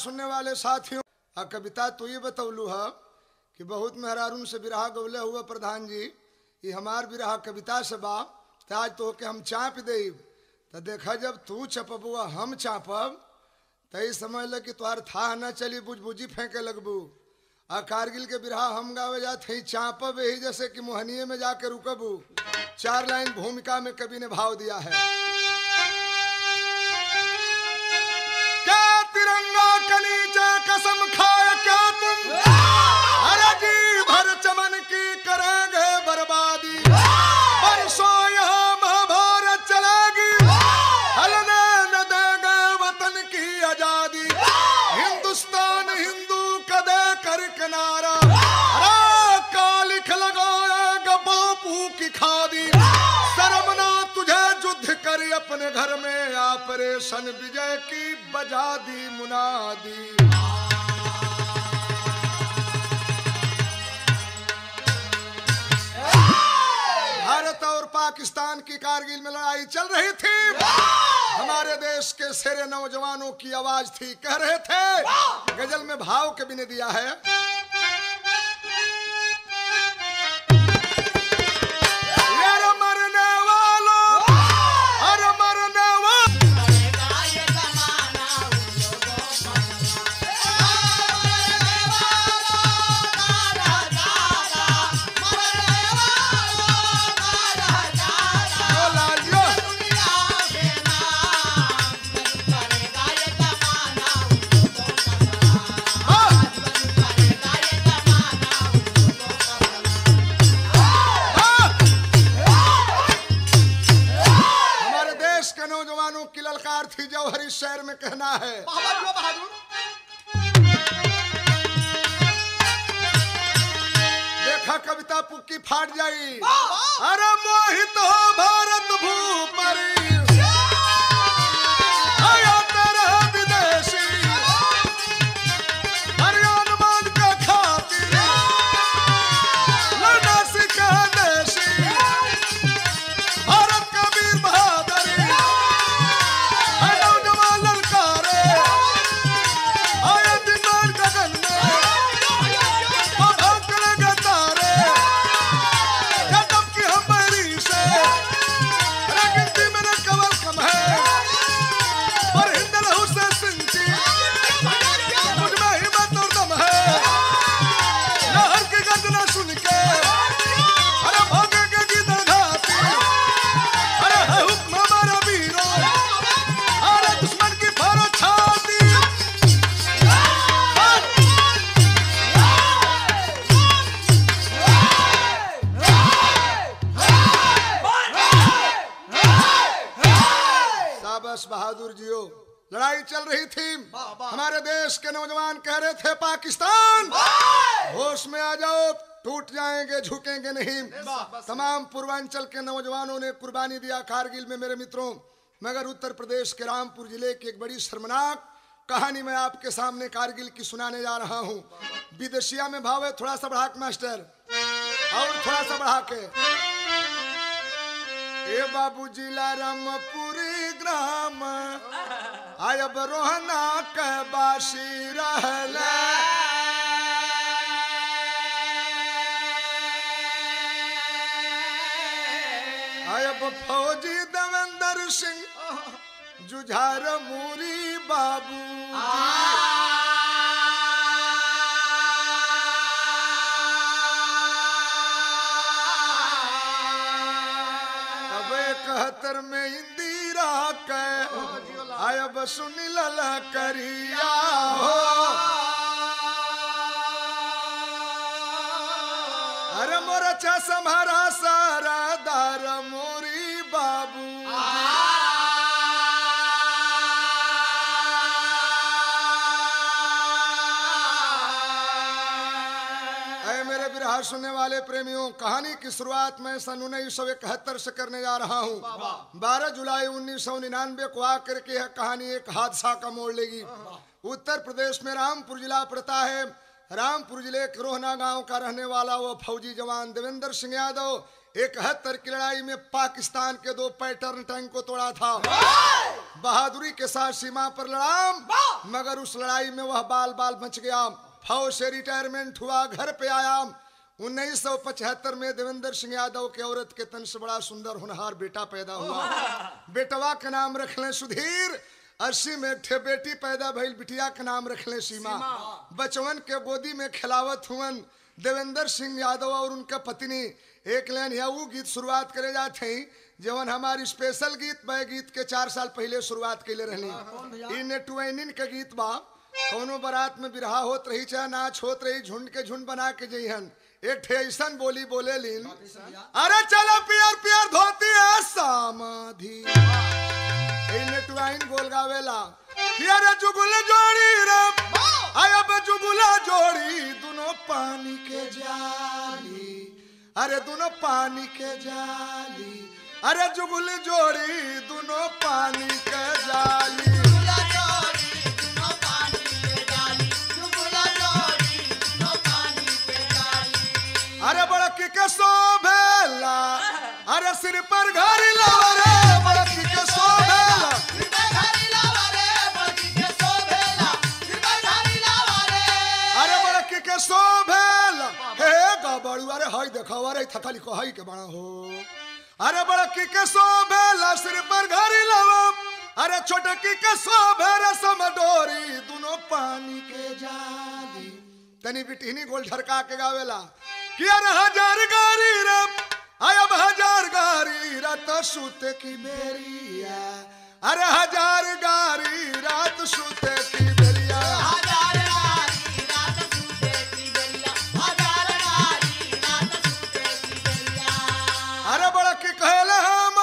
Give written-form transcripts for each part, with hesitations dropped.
सुनने वाले साथियों, कविता तो ये बतौलू है कि बहुत मेहरारून से बिरहा गौले हुआ प्रधान जी, ये हमार बिरहा कविता से बा, आज तो के हम चाँप दे तो देखा जब तू चपबुआ हम चापब तई समझ ल कि तुहार था न चली बुझबुझी फेंके लगबू। आ कारगिल के बिरहा हम गावे जाते ही चापब यही जैसे कि मोहनिये में जाके रुकबू। 4 लाइन भूमिका में कवि ने भाव दिया है। क्या तिरंगा के नीचे कसम खाए क्या तुम, अरे जी भर चमन की करेंगे बर्बादी, बरसों यहाँ महाभारत चलेगी, हलने न देंगे वतन की आजादी, हिंदुस्तान हिंदू का दे कर किनारा, अरे कालिख लगाएगा बापू की खादी, शर्मना तुझे युद्ध कर अपने घर में ऑपरेशन विजय की बजा दी मुनादी। भारत और पाकिस्तान की कारगिल में लड़ाई चल रही थी। हमारे देश के शेरे नौजवानों की आवाज थी, कह रहे थे, गजल में भाव कवि ने दिया है। नौजवानों की ललकार थी जौहरी शहर में कहना है। बहादुर देखा कविता पुक्की फाट जाई, अरे मोहित हो भारत भूपरी, आया तेरा विदेशी, हरियाणमान का खातिर लड़ना सीखा देशी, भारत का वीर बहादुर बहादुर जियो। लड़ाई चल रही थी, हमारे देश के नौजवान कह रहे थे पाकिस्तान होश में आ जाओ, टूट जाएंगे झुकेंगे नहीं। तमाम पूर्वांचल के नौजवानों ने कुर्बानी दिया कारगिल में मेरे मित्रों। मगर उत्तर प्रदेश के रामपुर जिले की एक बड़ी शर्मनाक कहानी मैं आपके सामने कारगिल की सुनाने जा रहा हूँ। विदेशिया में भाव है, थोड़ा सा बढ़ा के मास्टर, और थोड़ा सा बढ़ा के। ए बाबू जिला रामपुरी ग्राम आयब रोहना के बासी रहले, आयब फौजी देवेंद्र सिंह जुझार मूरी बाबू, कहतर में इंदिरा के आयब सुनिल करिया हो, अरे मोर चमहरा सरदार मोरी बाबू, मेरे बिरहा सुनने वाले प्रेमियों, कहानी की शुरुआत मैं सन 1971 से करने जा रहा हूँ। 12 जुलाई 1999 को आकर के यह कहानी एक हादसा का मोड़ लेगी। उत्तर प्रदेश में रामपुर जिला पड़ता है। रामपुर जिले के रोहना गांव का रहने वाला वो फौजी जवान देवेंद्र सिंह यादव 71 की लड़ाई में पाकिस्तान के 2 पैटर्न टैंक को तोड़ा था। बहादुरी के साथ सीमा पर लड़ा, मगर उस लड़ाई में वह बाल बाल बच गया। फौज से रिटायरमेंट हुआ, घर पे आया। 1975 में देवेंद्र सिंह यादव के औरत के तन से बड़ा सुंदर होनहार बेटा पैदा हुआ। बेटवा का नाम रख ले सुधीर। 80 में एक ठे बेटी पैदा भइल, बिटिया का नाम रख ले सीमा। बचवन के गोदी में खिलावत हुवन देवेंद्र सिंह यादव और उनका पत्नी। एक लाइन या वो गीत शुरुआत करे जाते हैं जवन हमारी स्पेशल गीत मैं गीत के 4 साल पहले शुरुआत कैले रहनी। इन नेटवाइनिन के गीत बा, कौनो बारात में बिरहा होत रही चाहे नाच होत रही, झुंड के झुंड बना के जइहन। एक ठे ऐसन बोली बोले लीन, अरे चलो पियर पियर धोती है समाधि। नेटवाइन बोल गावेला कि अरे जुगुल जोड़ी रे, अब जुगुला जोड़ी दोनों पानी के जाली। अरे दोनों पानी के जाली, अरे जुगुल जोड़ी दोनों पानी के जाली। अरे बड़की के शोभेला, अरे सिर पर घड़ी लावा रे, बड़की के शोभेला। अरे बड़की के शोभेला, हे गबड़ू, अरे हाय देखो, अरे थकाली को हाय के बड़ा हो। अरे बड़की के शोभेला, सिर पर घड़ी लावा। अरे छोटकी के शोभे रसम डोरी, दोनों पानी के जाली। तनी बिटिनी गोल ढरका के गावेला कि अरे हजार गारी रे, अब हजार गारी रात सूते की बेरिया। अरे हजार गारी रात सूते की बेरिया। हजार गारी रात सूते की बेरिया, हजार गारी रात सूते की बेरिया। अरे बड़ा के कहले हम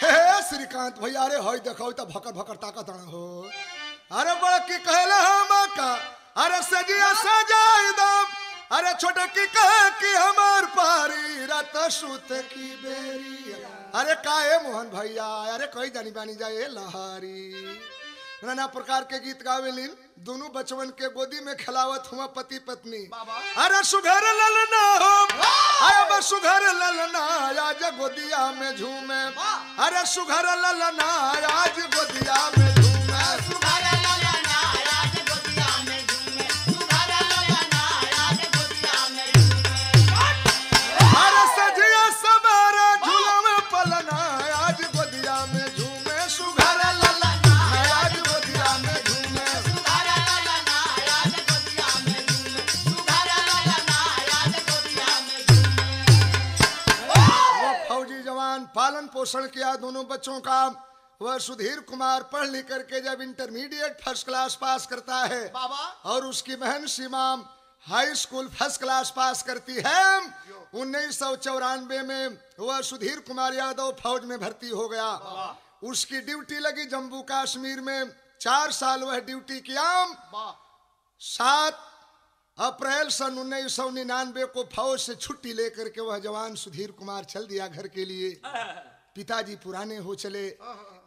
हे श्रीकांत भैया, अरे होय देखो त भकर भकर ताकत हो। अरे बड़ा के कहले हम अरे सजिया सजाई दम। अरे छोटे की कहे कि हमार पारी रात सूत की बेरी। अरे काहे मोहन भैया, अरे कोई जानी बानी जाए लहारी। नाना प्रकार के गीत गावेलिन, दोनों बचवन के गोदी में खिलावत हुआ पति पत्नी। अरे सुघर ललना हो, अरे सुघर ललना आज गोदिया में झूमे। अरे सुघर ललना आज गोदिया में झूमे। पालन पोषण किया दोनों बच्चों का। वह सुधीर कुमार पढ़ लिख करके जब इंटरमीडिएट फर्स्ट क्लास पास करता है और उसकी बहन सीमा हाई स्कूल फर्स्ट क्लास पास करती है। 1994 में वह सुधीर कुमार यादव फौज में भर्ती हो गया। उसकी ड्यूटी लगी जम्मू कश्मीर में। 4 साल वह ड्यूटी किया। 7 अप्रैल सन 1999 को फौज से छुट्टी लेकर के वह जवान सुधीर कुमार चल दिया घर के लिए। पिताजी पुराने हो चले।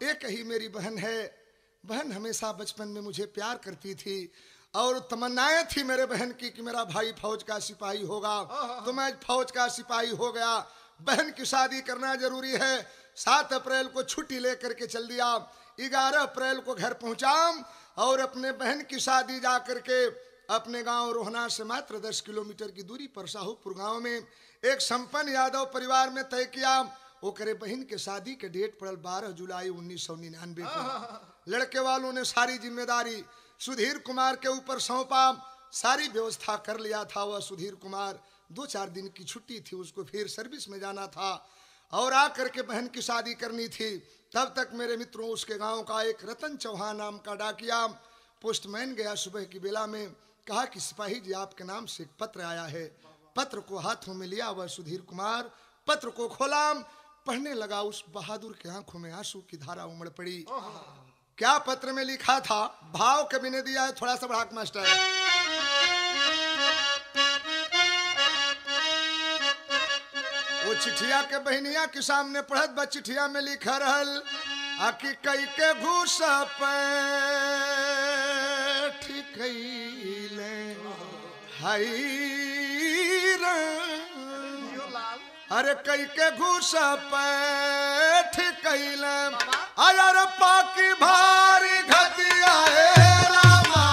एक ही मेरी बहन है। बहन हमेशा बचपन में मुझे प्यार करती थी और तमन्नाएं थी मेरे बहन की कि मेरा भाई फौज का सिपाही होगा, तो मैं फौज का सिपाही हो गया। बहन की शादी करना जरूरी है। 7 अप्रैल को छुट्टी लेकर के चल दिया। 11 अप्रैल को घर पहुंचा और अपने बहन की शादी जा करके अपने गांव रोहना से मात्र 10 किलोमीटर की दूरी पर साहूपुर गांव में एक संपन्न यादव परिवार में तय किया। वो करे बहन के शादी के डेट पड़ल 12 जुलाई 1999 को। लड़के वालों ने सारी जिम्मेदारी सुधीर कुमार के ऊपर सौंपा। सारी व्यवस्था कर लिया था। वह सुधीर कुमार 2-4 दिन की छुट्टी थी, उसको फिर सर्विस में जाना था और आकर के बहन की शादी करनी थी। तब तक मेरे मित्रों उसके गांव का एक रतन चौहान नाम का डाकिया पोस्टमैन गया सुबह की बेला में, कहा कि सिपाही जी आपके नाम से एक पत्र आया है। पत्र को हाथों में लिया वह सुधीर कुमार पत्र को खोला, पढ़ने लगा। उस बहादुर के आंखों में आंसू की धारा उमड़ पड़ी। क्या पत्र में लिखा था, भाव कवि ने दिया है, थोड़ा सा बढ़ा मास्टर। वो चिठिया के बहनिया के सामने पढ़त बा। चिठिया में लिखा रहल आकि कई के घूस पे ठीक हाई अरे कई के घूस पैठ कैल अयर पाकी भारी घतिया हे रामा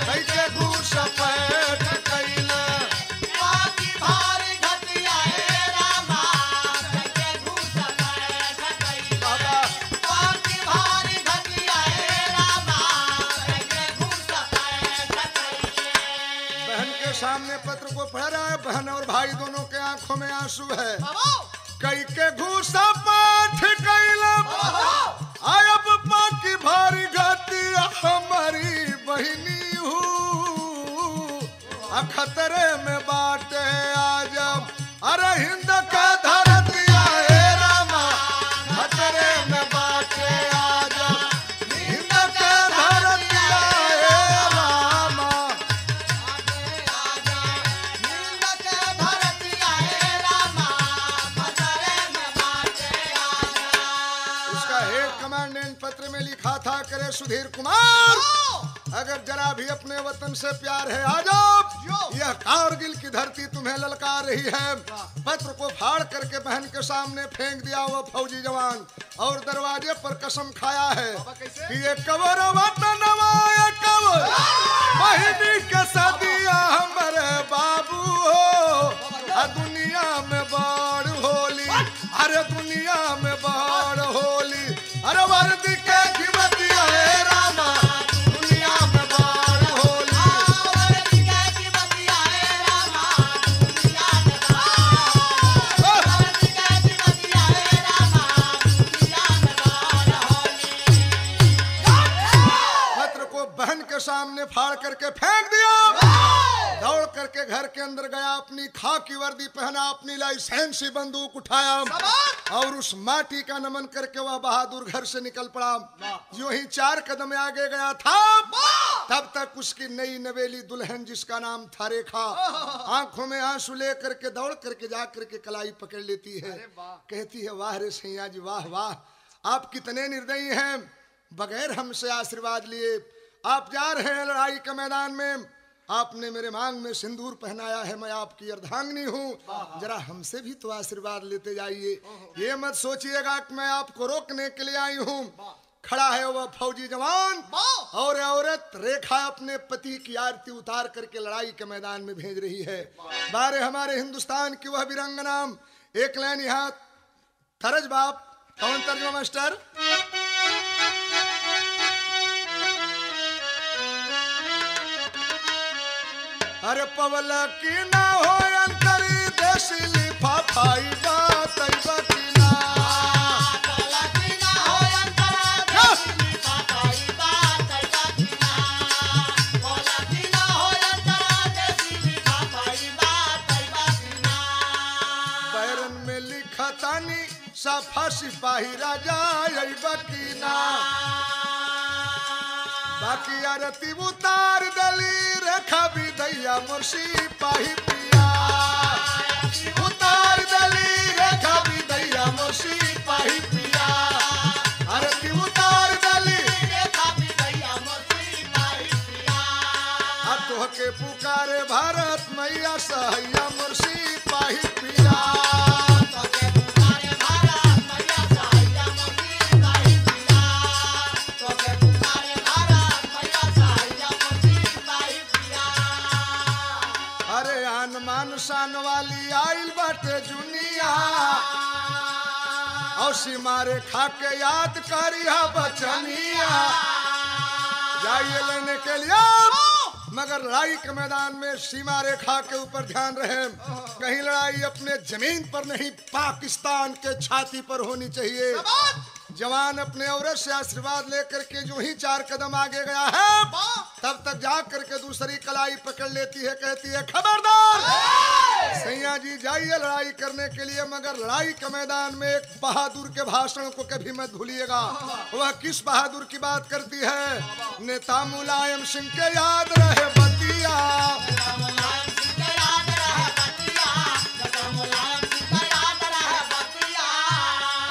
कई के घूस पैठ कैल पाकी भारी घटिया हे रामा कई के घूस पैठ कैल बाबा पाकी भारी घटिया हे रामा कई के घूस पैठ कैल। बहन के सामने पत्र को पढ़ रहा है। बहन और भाई दोनों के आंखों में आंसू है। कई के घूसा पाठ कैलम आयब पाकी भारी घाती हमारी बहिनी हूँ खतरे में बाटे आजब अरे हिंद का धरतिया हे रामा खतरे में बाटे आजब हिंद का धरतिया हे रामा आजा नींद के धरतिया हे रामा खतरे में बाटे आजा। उसका हेड कमांडेंट पत्र में लिखा था करे सुधीर कुमार अगर जरा भी अपने वतन से प्यार है आ जाओ यह कारगिल की धरती तुम्हें ललकार रही है। पत्र को फाड़ करके बहन के सामने फेंक दिया वो फौजी जवान और दरवाजे पर कसम खाया है कि ये कबर वतन ये कबर बहिनी के सदिया हमारे बाबू हो दुनिया में बाढ़ होली अरे दुनिया में बाढ़ होली अरे वर्दी के कीमतिया है रामा दुनिया में बाढ़ होली वर्दी के कीमतिया हे रामा दुनिया में बाढ़ वर्दी के कीमतिया हे रामा दुनिया में बाढ़ होली। पत्र को बहन के सामने फाड़ करके फेंक दिया। दौड़ करके घर के अंदर गया अपनी खाकी वर्दी पहना अपनी लाइसेंसी बंदूक उठाया और उस माटी का नमन करके वह बहादुर घर से निकल पड़ा। यूं ही 4 कदम आगे गया था तब तक उसकी नई नवेली दुल्हन जिसका नाम था रेखा आंखों में आंसू लेकर के दौड़ करके जा करके कलाई पकड़ लेती है। कहती है वाह रे सैया जी वाह वाह आप कितने निर्दयी हैं बगैर हमसे आशीर्वाद लिए आप जा रहे हैं लड़ाई के मैदान में आपने मेरे मांग में सिंदूर पहनाया है मैं आपकी अर्धांगिनी हूँ जरा हमसे भी तो आशीर्वाद लेते जाइए। ये मत सोचिएगा कि मैं आपको रोकने के लिए आई हूँ। खड़ा है वह फौजी जवान और औरत रेखा अपने पति की आरती उतार करके लड़ाई के मैदान में भेज रही है। बारे हमारे हिंदुस्तान की वह विरंगना एक लाइन यहाँ तरज बाप कौन तर्जमा मास्टर अरे पवल की ना हो अंतरी देसी लिफाफाई बात की ना पलकी ना हो अंतरा देसी लिफाफाई बात की ना पलकी ना हो अंतरा देसी लिफाफाई बात की ना। बैरन में लिखा तानी सफा सिपाही राजा की ना बाकी आरती उतार दली रेखा भी दैया मुर्शी पाही पिया उतार दली रेखा भी दैया मुर्शी पाही पिया आरती उतार दली रेखा भी दैया मोती पाई पिया अब तो के पुकारे भारत मैया सहैया मुर्शी पाही पिया तोके पुकारे भारत मैया सहाया मोती पाई पिया तोके पुकारे भारत मैया सहाया मोती पाई पिया। अरे आन मान शान वाली आइल बाटे जुनिया और सिमारे खा के याद करिया बचनिया जाइए लेने के लिए मगर लड़ाई के मैदान में सीमा रेखा के ऊपर ध्यान रहे कहीं लड़ाई अपने जमीन पर नहीं पाकिस्तान के छाती पर होनी चाहिए। जवान अपने औरत से आशीर्वाद लेकर के जो ही 4 कदम आगे गया है तब तक जा करके दूसरी कलाई पकड़ लेती है कहती है खबरदार सैया जी जाइए लड़ाई करने के लिए मगर लड़ाई के मैदान में एक बहादुर के भाषण को कभी मत भूलिएगा। वह किस बहादुर की बात करती है नेता मुलायम सिंह के याद रहे बतिया मुलायम सिंह के याद रहे बतिया जटा मुलायम सिंह के याद रहे बतिया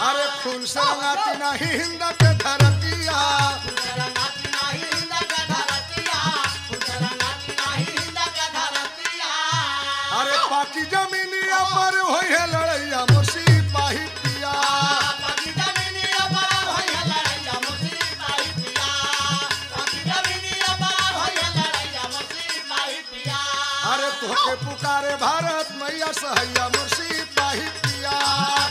अरे खून से रंगाती नहीं हिंद के धरतिया रंगाती नाही हिंद के धरतिया रंगाती नाही हिंद के धरतिया अरे पाक बाकी जमीनिया पर होई है लड़ैया मुर्शी पाही पिया बाकी जमीनिया पर होई है लड़ैया मुर्शी पाही पिया बाकी जमीनिया पर होई है लड़ैया मुर्शी पाही पिया अरे तोहके पुकारे भारत मैया सहैया मुर्शी पाही पिया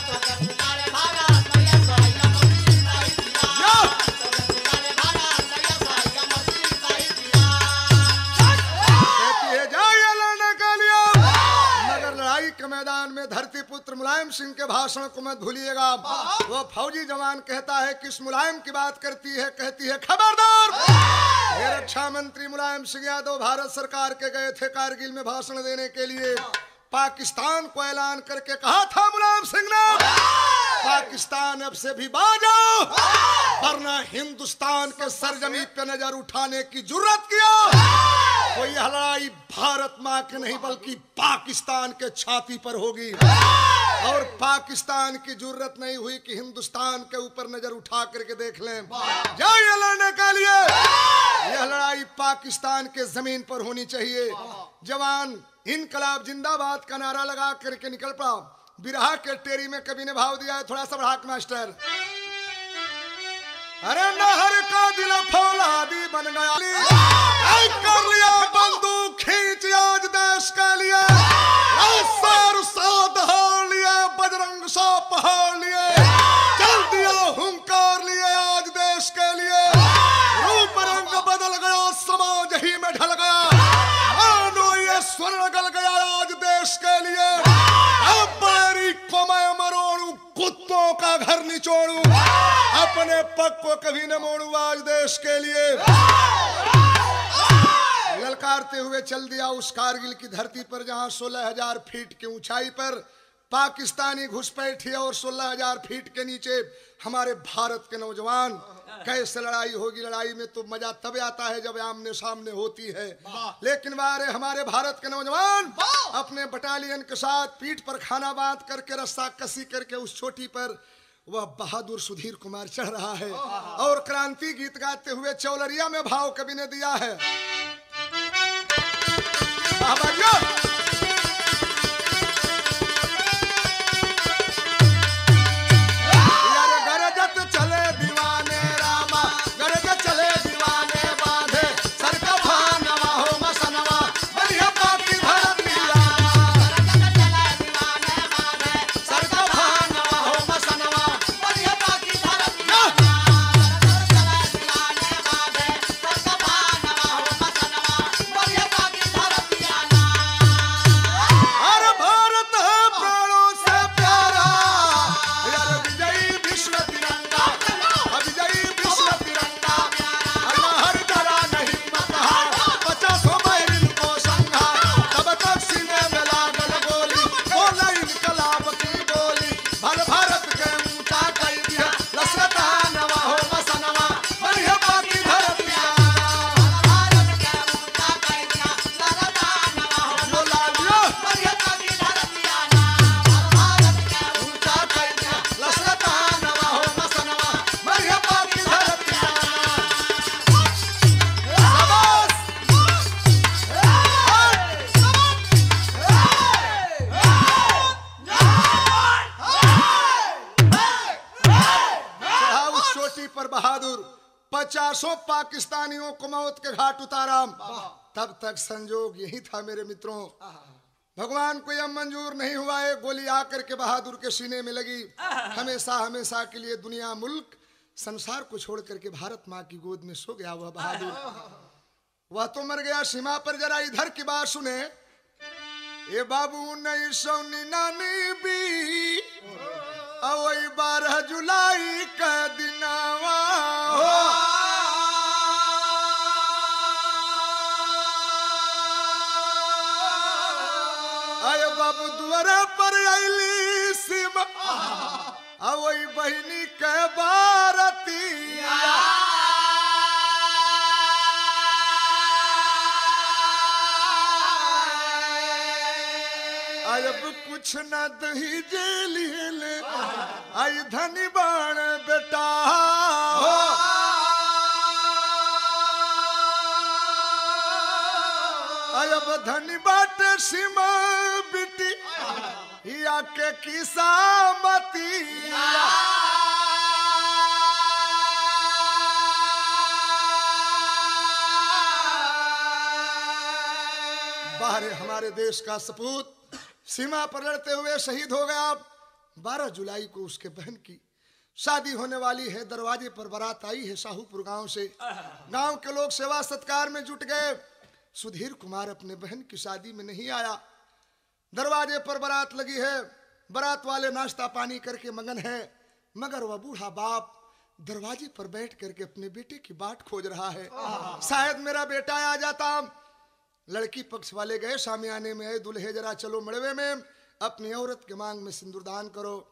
तोके पुकारे भारत मैया सहैया मुर्शी पाही पिया या! तोके पुकारे भारत मैया सहैया मुर्शी पाही पिया कहती है जाइए लड़ने के लिए मगर लड़ाई के मैदान में धरती पुत्र मुलायम सिंह के भाषण को मत भूलिएगा। वो फौजी जवान कहता है किस मुलायम की बात करती है, कहती है खबरदार। ये रक्षा मंत्री मुलायम सिंह यादव भारत सरकार के गए थे कारगिल में भाषण देने के लिए। पाकिस्तान को ऐलान करके कहा था मुलायम सिंह ने पाकिस्तान अब से भी बाजो वरना हिंदुस्तान के सरजमी पे नजर उठाने की जुर्रत किया तो यह लड़ाई भारत माँ के नहीं बल्कि पाकिस्तान के छाती पर होगी और पाकिस्तान की जुर्रत नहीं हुई कि हिंदुस्तान के ऊपर नजर उठा करके देख लें। जाइए लड़ने के लिए यह लड़ाई पाकिस्तान के जमीन पर होनी चाहिए। जवान इनकलाब जिंदाबाद का नारा लगा करके निकल पड़ा। बिरहा के टेरी में कवि ने भाव दिया है, थोड़ा सा बढ़ा के मास्टर। अरे नहर का दिल फौलादी बन गया कर लिया बंदूक खींच आज देश के लिए सर साथ हार लिए बजरंग सा पहाड़ लिए चल दिया हुंकार लिए आज देश के लिए रूप रंग बदल गया समाज ही में ढल गया मानो ये स्वर्ण गल गया आज देश के लिए अब बैरी को मैं मरोड़ू कुत्तों का घर निचोड़ू अपने पग को कभी न मोड़ू आज देश के लिए। ललकारते हुए चल दिया उस कारगिल की धरती पर जहां 16,000 फीट की ऊंचाई पर पाकिस्तानी घुसपैठी और 16,000 फीट के नीचे हमारे भारत के नौजवान। कैसे लड़ाई होगी, लड़ाई में तो मजा तब आता है जब आमने सामने होती है। लेकिन वारे हमारे भारत के नौजवान अपने बटालियन के साथ पीठ पर खाना बांध करके रस्सा कसी करके उस चोटी पर वह बहादुर सुधीर कुमार चढ़ रहा है और क्रांति गीत गाते हुए चौलरिया में भाव कवि ने दिया है। बाबा गरजत चले दीवाने रामा गरजत चले दीवाने बांधे सर का भानवा हो मसनवा बढ़िया पाकी धरतिया सर का भानवा हो मसनवा बढ़िया पाकी धरतिया बढ़िया पाकी धरतिया हर भारत है प्राणों से प्यारा यार विजयी विश्व तिरंगा विजयी विश्व तिरंगा हर जरा नहीं मत 50 बैरिल को संघा तब तक सीने में लागल गोली बोले इनकलाब की बोली भर भारत के ऊंचा कई दिया लसरता नवा हो मसनवा बढ़िया पाकी धरतिया बोला दिया ऊंचा कई दिया लसरता नवा हो मसनवा बढ़िया पाकी धरतिया चढ़ा उस चोटी पर बहादुर 50 पाकिस्तानियों को मौत के घाट उतारा। तब तक संजोग यही था मेरे मित्रों, भगवान को यह मंजूर नहीं हुआ है गोली आकर के बहादुर के सीने में लगी। हमेशा हमेशा के लिए दुनिया मुल्क संसार को छोड़ करके भारत माँ की गोद में सो गया वह बहादुर। वह तो मर गया सीमा पर। जरा इधर की बात सुने। ए बाबू 1999 अवई 12 जुलाई का दिनावा आय बाबू द्वारा पर आईली सीमा अवई बहिनी के बारतिया अब कुछ न दही जेलिए ले आई धनी बाण बेटा अब धनी बाट सीमा बिटी पिया के किसामतिया बाहर हमारे देश का सपूत सीमा पर लड़ते हुए शहीद हो गया। 12 जुलाई को उसके बहन की शादी होने वाली है। दरवाजे पर बारात आई है शाहूपुर गांव से। गांव के लोग सेवा सत्कार में जुट गए। सुधीर कुमार अपने बहन की शादी में नहीं आया। दरवाजे पर बारात लगी है। बारात वाले नाश्ता पानी करके मगन है, मगर वह बूढ़ा बाप दरवाजे पर बैठ करके अपने बेटे की बाट खोज रहा है। शायद मेरा बेटा आ जाता। लड़की पक्ष वाले गए शामियाने में, दुल्हे जरा चलो मड़वे में अपनी औरत के मांग में सिंदूरदान करो।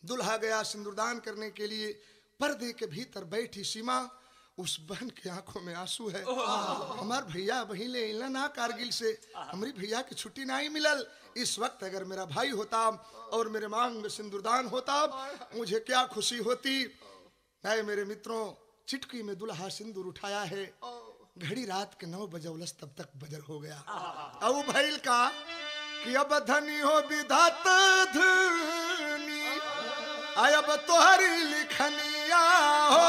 दुल्हा गया सिंदूरदान करने के लिए। पर्दे के भीतर बैठी सीमा, उस बहन की आंखों में आंसू है। हमार भैया वहीं ले इला ना कारगिल से, हमारी भैया की छुट्टी नहीं मिलल। इस वक्त अगर मेरा भाई होता और मेरे मांग में सिंदूरदान होता, मुझे क्या खुशी होती। ऐ मेरे मित्रों, चिटकी में दुल्हा सिंदूर उठाया है। घड़ी रात के 9 बजे तब तक बजर हो गया। अब भैल का कि अब धनी हो विधात धनी, अब तोहरी लिखनिया हो।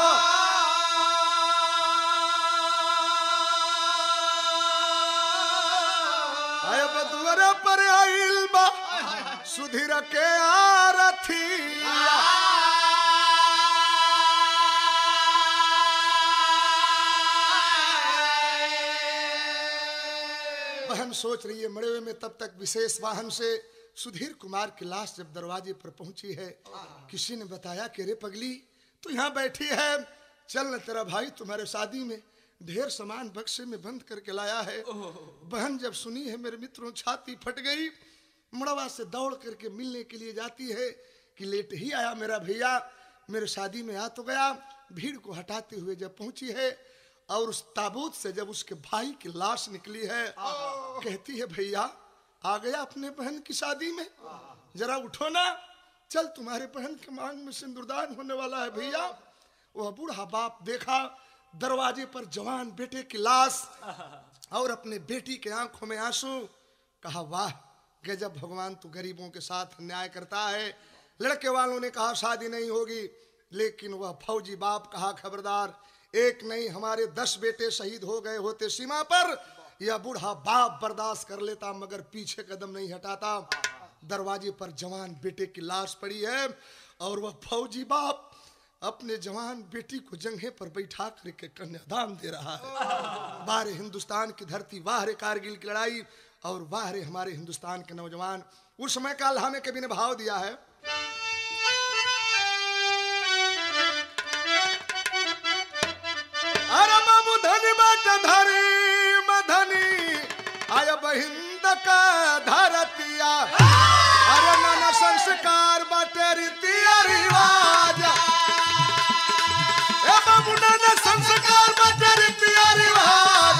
अब दुआरे पर आइल बा सुधीर के आरथिया। बहन सोच रही है मड़वे में। तब तक विशेष वाहन से सुधीर कुमार की लाश जब दरवाजे पर पहुंची है, किसी ने बताया कि रे पगली तू यहाँ बैठी है, चल न तेरा भाई तुम्हारे शादी में ढेर सामान बक्से में बंद करके लाया है। बहन जब सुनी है मेरे मित्रों, छाती फट गई। मड़वा से दौड़ करके मिलने के लिए जाती है कि लेट ही आया मेरा भैया, मेरे शादी में आ तो गया। भीड़ को हटाते हुए जब पहुंची है और उस ताबूत से जब उसके भाई की लाश निकली है, कहती है भैया आ गया अपने बहन की शादी में, जरा उठो ना, चल तुम्हारे बहन के मांग में सिंदूरदान होने वाला है भैया। वह बूढ़ा बाप देखा दरवाजे पर जवान बेटे की लाश और अपने बेटी के आंखों में आंसू। कहा वाह गजब भगवान तू गरीबों के साथ अन्याय करता है। लड़के वालों ने कहा शादी नहीं होगी, लेकिन वह फौजी बाप कहा खबरदार, एक नहीं हमारे 10 बेटे शहीद हो गए होते सीमा पर, यह बूढ़ा बाप बर्दाश्त कर लेता मगर पीछे कदम नहीं हटाता। दरवाजे पर जवान बेटे की लाश पड़ी है और वह फौजी बाप अपने जवान बेटी को जंघे पर बैठा करके कन्यादान दे रहा है। वाह हिंदुस्तान की धरती, वाह रे कारगिल की लड़ाई, और वाह रे हमारे हिंदुस्तान के नौजवान। उस समय का अल्लाह में कभी ने भाव दिया है, अरे मामू धनी बाट धरी मधनी आय बहिंद का धरतिया। अरे मन संस्कार बाटे रीतिया रिवाज, ए बाबू नाना संस्कार बाटे रीतिया रिवाज।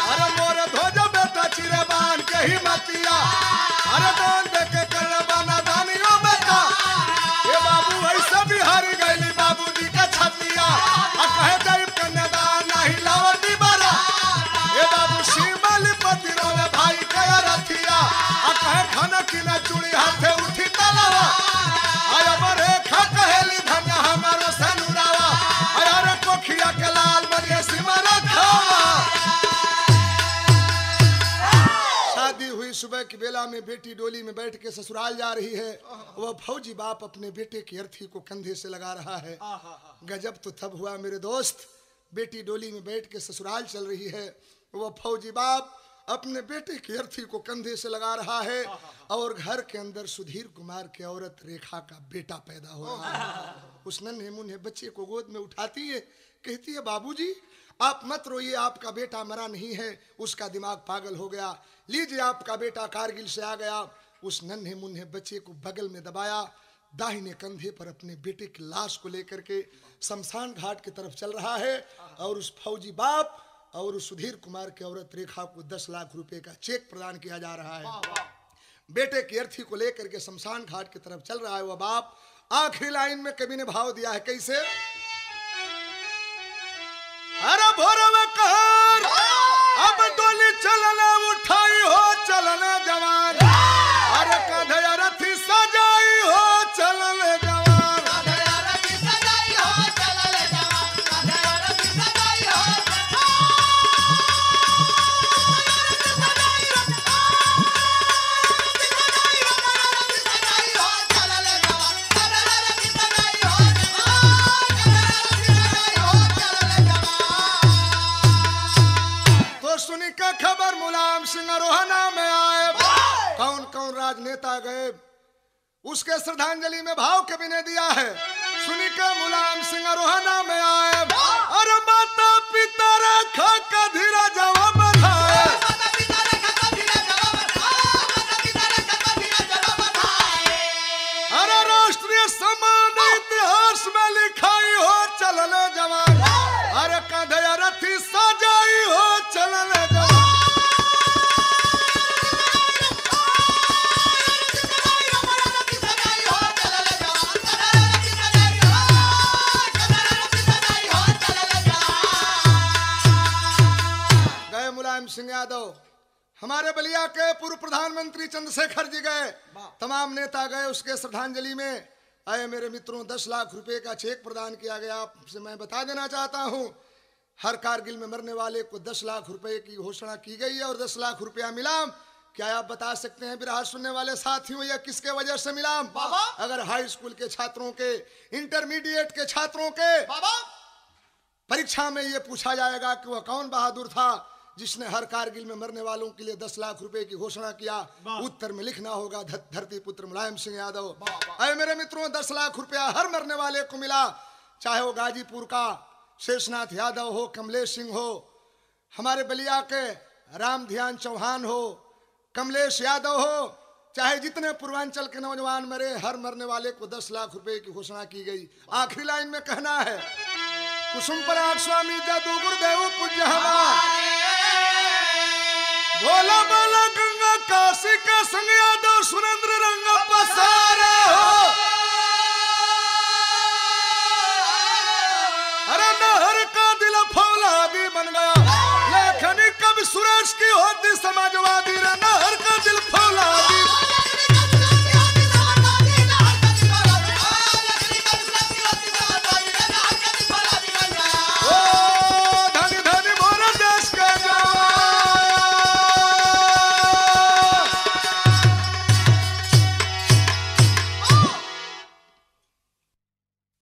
अरे मोर ध्वज बेटा चिरे बांध के ही मतिया, अरे बांध के कर बना धानियों बेटा। ए बाबू ऐसा बिहारी गईली बाबूजी का छतिया, कहे दैव कन्यादान नहीं लावटी बारा। ए बाबू शिमली पति रोवे भाई कया रथिया, कहे खाना किना चूड़ी हाथे उठी तलावा। आया बरे खा कहेली धन्य हमारो सनुरावा, अरे कोखिया के लाल बनिए सिमरा खावा। शादी हुई सुबह की बेला में बेटी डोली में बैठ के ससुराल जा रही है। वह फौजी बाप अपने बेटे की अर्थी को कंधे से लगा रहा है। गजब तो तब हुआ मेरे दोस्त, बेटी डोली में बैठ के ससुराल चल रही है। वह फौजी बाप अपने बेटे की अर्थी को कंधे से लगा रहा है और घर के अंदर सुधीर कुमार की औरत रेखा का बेटा पैदा हो रहा है। उस नन्हे मुन्ने बच्चे को गोद में उठाती है, कहती है बाबूजी आप मत रोइए, आपका बेटा मरा नहीं है, उसका दिमाग पागल हो गया। लीजिए आपका बेटा कारगिल से आ गया। उस नन्हे मुन्ने बच्चे को बगल में दबाया, दाहिने कंधे पर अपने बेटे की लाश को लेकर के शमशान घाट की तरफ चल रहा है। और उस फौजी बाप और उस सुधीर कुमार की औरत रेखा को 10 लाख रुपए का चेक प्रदान किया जा रहा है। बेटे की अर्थी को लेकर के शमशान घाट की तरफ चल रहा है वह बाप। आखिरी लाइन में कवि ने भाव दिया है, कैसे? अरे भोरवा कहर अब डोली चलना उठाई हो चलना जवान, अरे कंधे राजनेता गए, उसके श्रद्धांजलि में भाव कवि ने दिया है। सुनी के मुलायम सिंह रोहना में आए, और माता पिता रखा का धीरा जवाब बनाए। अरे राष्ट्रीय सम्मान इतिहास में लिखाई हो चलने जवान, अरे कंधे रथी सजाई हो चलने जवान। गए मुलायम सिंह यादव, हमारे बलिया के पूर्व प्रधानमंत्री चंद्रशेखर जी गए, तमाम नेता गए उसके श्रद्धांजलि में। आए मेरे मित्रों, 10 लाख रुपए का चेक प्रदान किया गया। आपसे मैं बता देना चाहता हूं, हर कारगिल में मरने वाले को 10 लाख रुपए की घोषणा की गई है और 10 लाख रुपया मिला। क्या आप बता सकते हैं बिरहा सुनने वाले साथियों, यह किसके वजह से मिला? अगर हाई स्कूल के छात्रों के, इंटरमीडिएट के छात्रों के परीक्षा में यह पूछा जाएगा कि वह कौन बहादुर था जिसने हर कारगिल में मरने वालों के लिए 10 लाख रुपए की घोषणा किया, उत्तर में लिखना होगा धरती पुत्र मुलायम सिंह यादव। अरे मेरे मित्रों, 10 लाख रुपया हर मरने वाले को मिला, चाहे वो गाजीपुर का शेषनाथ यादव हो, कमलेश सिंह हो, हमारे बलिया के राम ध्यान चौहान हो, कमलेश यादव हो, चाहे जितने पूर्वांचल के नौजवान मरे, हर मरने वाले को 10 लाख रुपए की घोषणा की गई। आखिरी लाइन में कहना है, कुसुम पराग स्वामी जादू गुरुदेव पूज्य हमारा, बोला बोला गंगा काशी का संग यादव सुरेंद्र रंग पसारे हो। अरे नहर का दिल फौलादी बन गया, लेखनी कब सुरेश की होती समाजवादी, नहर का दिल